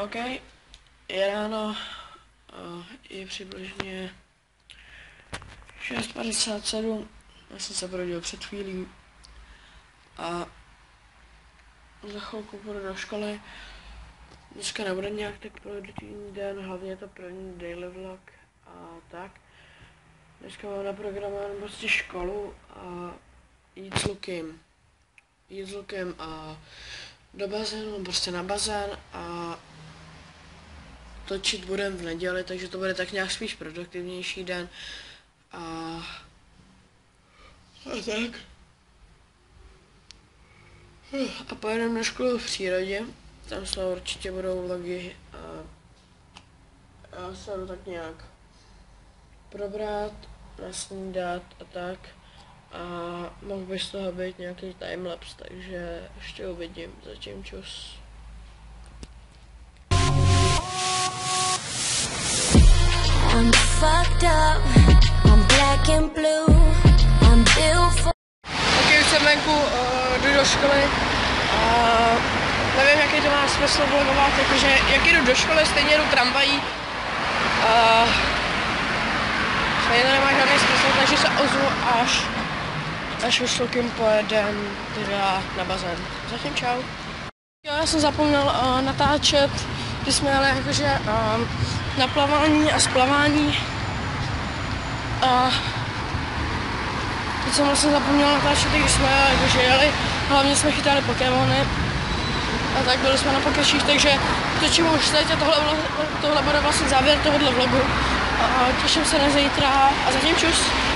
OK, je ráno, je přibližně 6:57, já jsem se probudil před chvílí a za chvilku půjdu do školy. Dneska nebude nějak tak produktivní den, hlavně je to první daily vlog a tak. Dneska mám naprogramovanou prostě školu a jít s Lukem a do bazénu, prostě na bazén a točit budem v neděli, takže to bude tak nějak spíš produktivnější den a tak. A pojedeme na školu v přírodě, tam se určitě budou vlogy a já se jdu tak nějak probrat, nasnídat a tak. A mohl by z toho být nějaký timelapse, takže ještě uvidím, zatím čus. I'm fucked up, I'm black and blue, I'm built for... Ok, už jsem venku, jdu do školy a nevím, jaký to má smysl vlogovat, jakože jak jdu do školy, stejně jdu tramvají a stejně to nemá žádný smysl, takže se ozvu až už s Lukem pojedem teda na bazén. Zatím čau. Jo, já jsem zapomněl natáčet, když jsme jeli jakože na plavání a splavání. Teď jsem vlastně zapomněl natáčet, když jsme jakože jeli, hlavně jsme chytali Pokémony. A tak byli jsme na pokračích, takže točím už teď a tohle bude vlastně závěr tohohle vlogu. Těším se na zítra a zatím čus.